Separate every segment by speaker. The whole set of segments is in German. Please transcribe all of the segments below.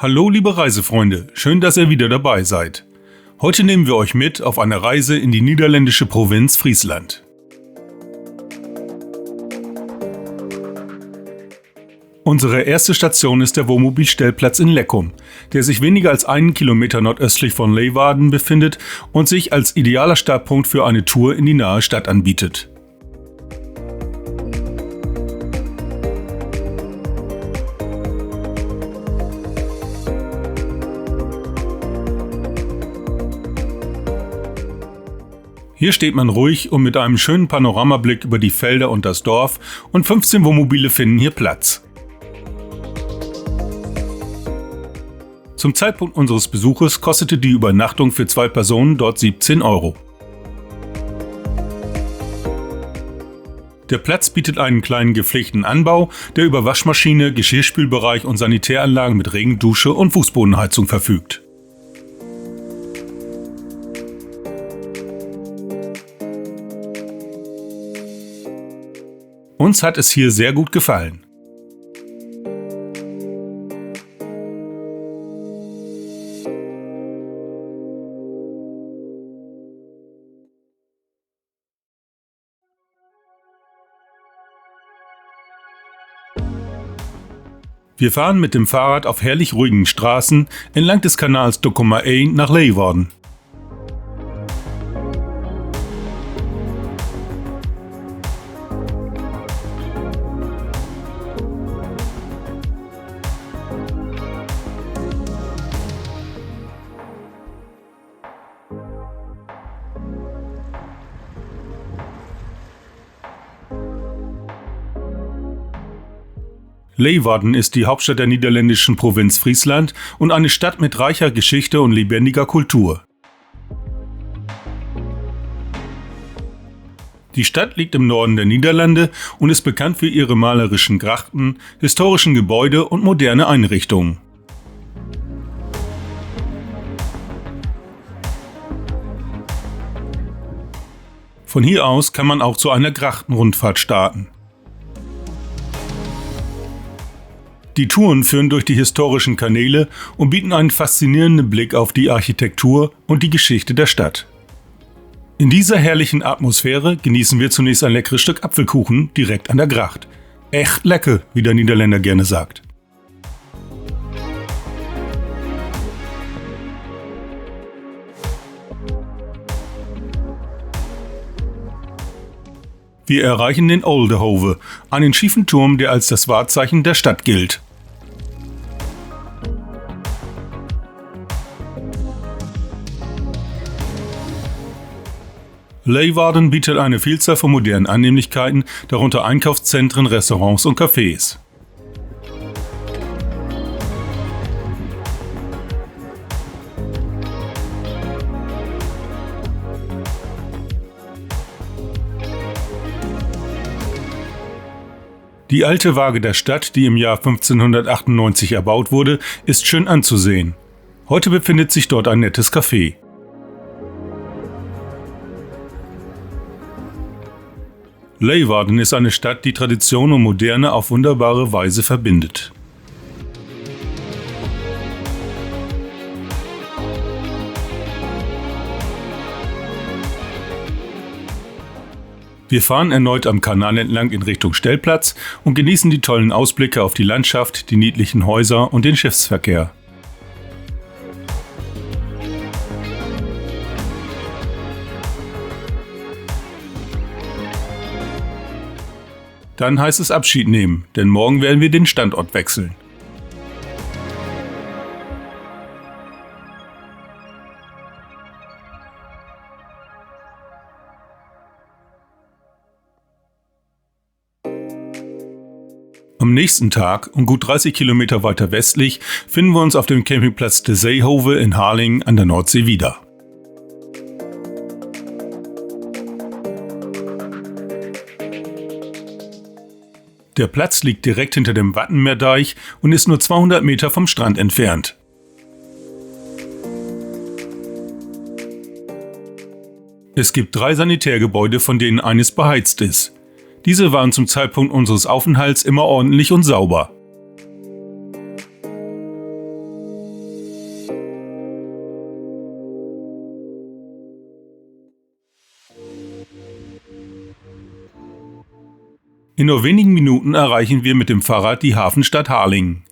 Speaker 1: Hallo liebe Reisefreunde, schön, dass ihr wieder dabei seid. Heute nehmen wir euch mit auf eine Reise in die niederländische Provinz Friesland. Unsere erste Station ist der Wohnmobilstellplatz in Lekkum, der sich weniger als 1 Kilometer nordöstlich von Leeuwarden befindet und sich als idealer Startpunkt für eine Tour in die nahe Stadt anbietet. Hier steht man ruhig und mit einem schönen Panoramablick über die Felder und das Dorf und 15 Wohnmobile finden hier Platz. Zum Zeitpunkt unseres Besuches kostete die Übernachtung für 2 Personen dort 17 €. Der Platz bietet einen kleinen gepflegten Anbau, der über Waschmaschine, Geschirrspülbereich und Sanitäranlagen mit Regendusche und Fußbodenheizung verfügt. Uns hat es hier sehr gut gefallen. Wir fahren mit dem Fahrrad auf herrlich ruhigen Straßen entlang des Kanals Documare nach Leeuwarden. Leeuwarden ist die Hauptstadt der niederländischen Provinz Friesland und eine Stadt mit reicher Geschichte und lebendiger Kultur. Die Stadt liegt im Norden der Niederlande und ist bekannt für ihre malerischen Grachten, historischen Gebäude und moderne Einrichtungen. Von hier aus kann man auch zu einer Grachtenrundfahrt starten. Die Touren führen durch die historischen Kanäle und bieten einen faszinierenden Blick auf die Architektur und die Geschichte der Stadt. In dieser herrlichen Atmosphäre genießen wir zunächst ein leckeres Stück Apfelkuchen direkt an der Gracht. Echt lecker, wie der Niederländer gerne sagt. Wir erreichen den Oldehove, einen schiefen Turm, der als das Wahrzeichen der Stadt gilt. Leeuwarden bietet eine Vielzahl von modernen Annehmlichkeiten, darunter Einkaufszentren, Restaurants und Cafés. Die alte Waage der Stadt, die im Jahr 1598 erbaut wurde, ist schön anzusehen. Heute befindet sich dort ein nettes Café. Leeuwarden ist eine Stadt, die Tradition und Moderne auf wunderbare Weise verbindet. Wir fahren erneut am Kanal entlang in Richtung Stellplatz und genießen die tollen Ausblicke auf die Landschaft, die niedlichen Häuser und den Schiffsverkehr. Dann heißt es Abschied nehmen, denn morgen werden wir den Standort wechseln. Am nächsten Tag und gut 30 Kilometer weiter westlich finden wir uns auf dem Campingplatz De Zeehove in Harlingen an der Nordsee wieder. Der Platz liegt direkt hinter dem Wattenmeerdeich und ist nur 200 Meter vom Strand entfernt. Es gibt 3 Sanitärgebäude, von denen eines beheizt ist. Diese waren zum Zeitpunkt unseres Aufenthalts immer ordentlich und sauber. In nur wenigen Minuten erreichen wir mit dem Fahrrad die Hafenstadt Harlingen.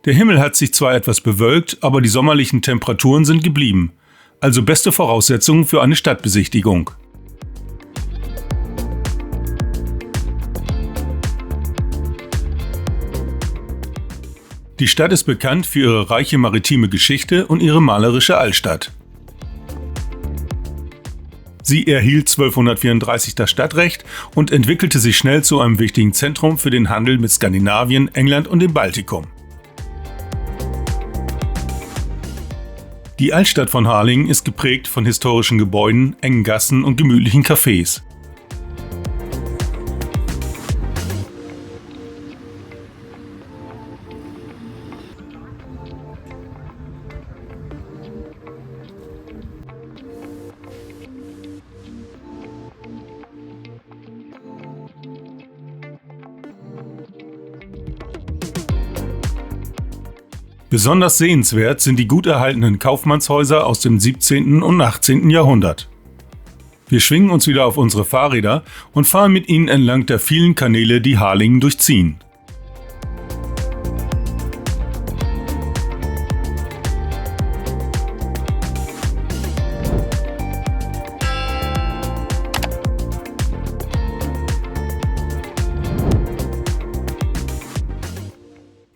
Speaker 1: Der Himmel hat sich zwar etwas bewölkt, aber die sommerlichen Temperaturen sind geblieben, also beste Voraussetzungen für eine Stadtbesichtigung. Die Stadt ist bekannt für ihre reiche maritime Geschichte und ihre malerische Altstadt. Sie erhielt 1234 das Stadtrecht und entwickelte sich schnell zu einem wichtigen Zentrum für den Handel mit Skandinavien, England und dem Baltikum. Die Altstadt von Harlingen ist geprägt von historischen Gebäuden, engen Gassen und gemütlichen Cafés. Besonders sehenswert sind die gut erhaltenen Kaufmannshäuser aus dem 17. und 18. Jahrhundert. Wir schwingen uns wieder auf unsere Fahrräder und fahren mit ihnen entlang der vielen Kanäle, die Harlingen durchziehen.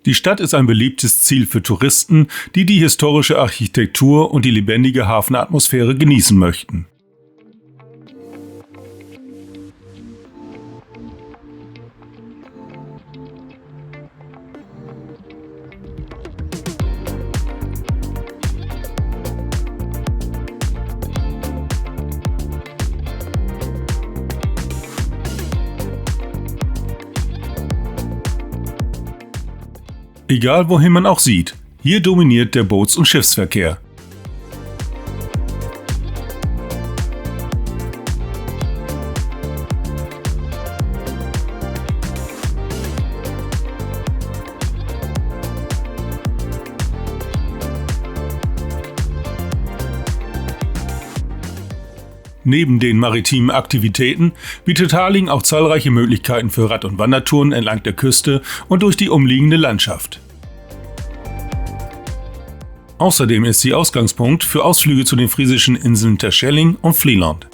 Speaker 1: Die Stadt ist ein beliebtes Ziel für Touristen, die die historische Architektur und die lebendige Hafenatmosphäre genießen möchten. Egal wohin man auch sieht, hier dominiert der Boots- und Schiffsverkehr. Neben den maritimen Aktivitäten bietet Harlingen auch zahlreiche Möglichkeiten für Rad- und Wandertouren entlang der Küste und durch die umliegende Landschaft. Außerdem ist sie Ausgangspunkt für Ausflüge zu den friesischen Inseln Terschelling und Vlieland.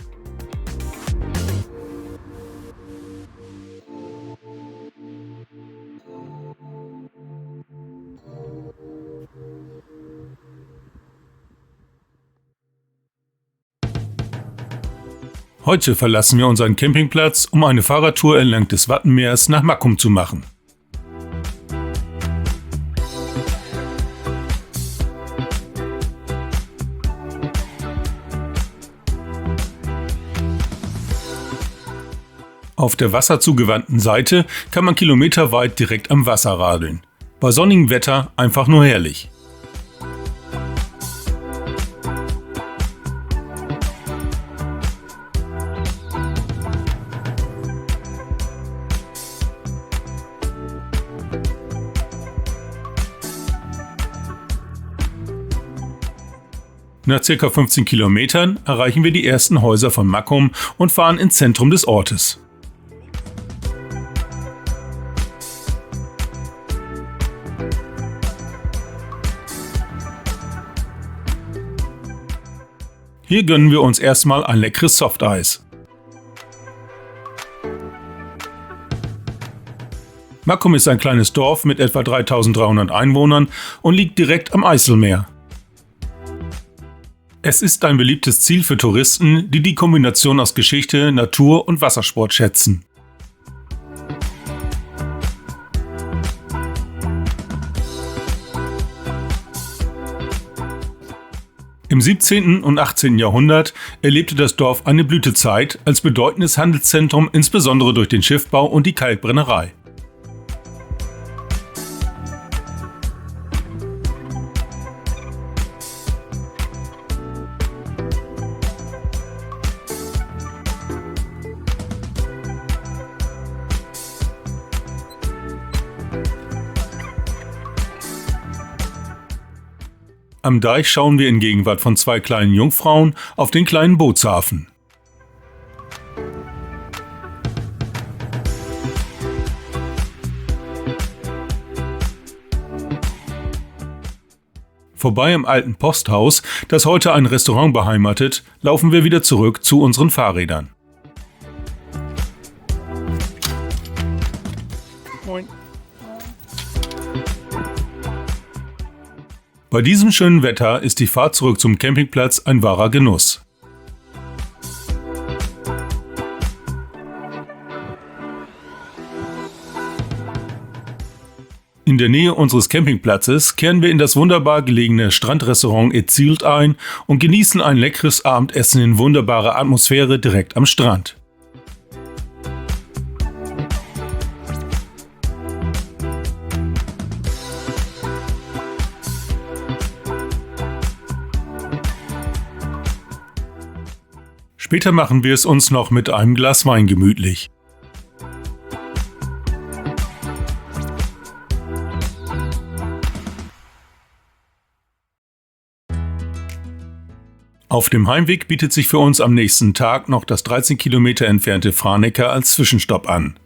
Speaker 1: Heute verlassen wir unseren Campingplatz, um eine Fahrradtour entlang des Wattenmeers nach Makkum zu machen. Auf der wasserzugewandten Seite kann man kilometerweit direkt am Wasser radeln. Bei sonnigem Wetter einfach nur herrlich. Nach ca. 15 Kilometern erreichen wir die ersten Häuser von Makkum und fahren ins Zentrum des Ortes. Hier gönnen wir uns erstmal ein leckeres Softeis. Makkum ist ein kleines Dorf mit etwa 3300 Einwohnern und liegt direkt am Eiselmeer. Es ist ein beliebtes Ziel für Touristen, die die Kombination aus Geschichte, Natur und Wassersport schätzen. Im 17. und 18. Jahrhundert erlebte das Dorf eine Blütezeit als bedeutendes Handelszentrum, insbesondere durch den Schiffbau und die Kalkbrennerei. Am Deich schauen wir in Gegenwart von zwei kleinen Jungfrauen auf den kleinen Bootshafen. Vorbei im alten Posthaus, das heute ein Restaurant beheimatet, laufen wir wieder zurück zu unseren Fahrrädern. Moin. Bei diesem schönen Wetter ist die Fahrt zurück zum Campingplatz ein wahrer Genuss. In der Nähe unseres Campingplatzes kehren wir in das wunderbar gelegene Strandrestaurant Ezielt ein und genießen ein leckeres Abendessen in wunderbarer Atmosphäre direkt am Strand. Später machen wir es uns noch mit einem Glas Wein gemütlich. Auf dem Heimweg bietet sich für uns am nächsten Tag noch das 13 Kilometer entfernte Franeker als Zwischenstopp an.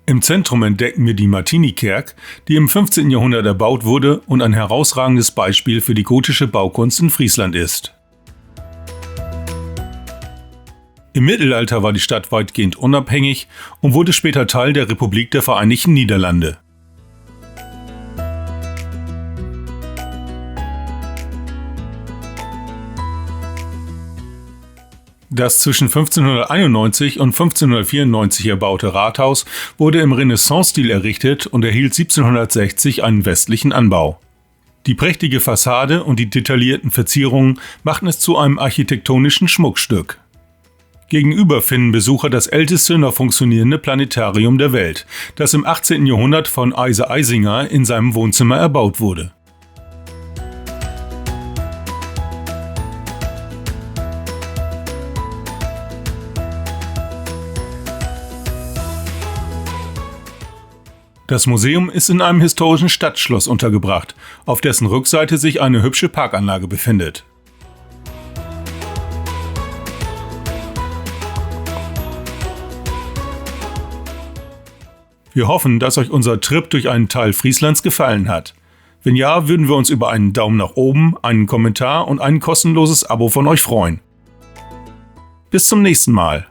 Speaker 1: Im Zentrum entdecken wir die Martini-Kerk, die im 15. Jahrhundert erbaut wurde und ein herausragendes Beispiel für die gotische Baukunst in Friesland ist. Im Mittelalter war die Stadt weitgehend unabhängig und wurde später Teil der Republik der Vereinigten Niederlande. Das zwischen 1591 und 1594 erbaute Rathaus wurde im Renaissance-Stil errichtet und erhielt 1760 einen westlichen Anbau. Die prächtige Fassade und die detaillierten Verzierungen machten es zu einem architektonischen Schmuckstück. Gegenüber finden Besucher das älteste noch funktionierende Planetarium der Welt, das im 18. Jahrhundert von Eise Eisinger in seinem Wohnzimmer erbaut wurde. Das Museum ist in einem historischen Stadtschloss untergebracht, auf dessen Rückseite sich eine hübsche Parkanlage befindet. Wir hoffen, dass euch unser Trip durch einen Teil Frieslands gefallen hat. Wenn ja, würden wir uns über einen Daumen nach oben, einen Kommentar und ein kostenloses Abo von euch freuen. Bis zum nächsten Mal.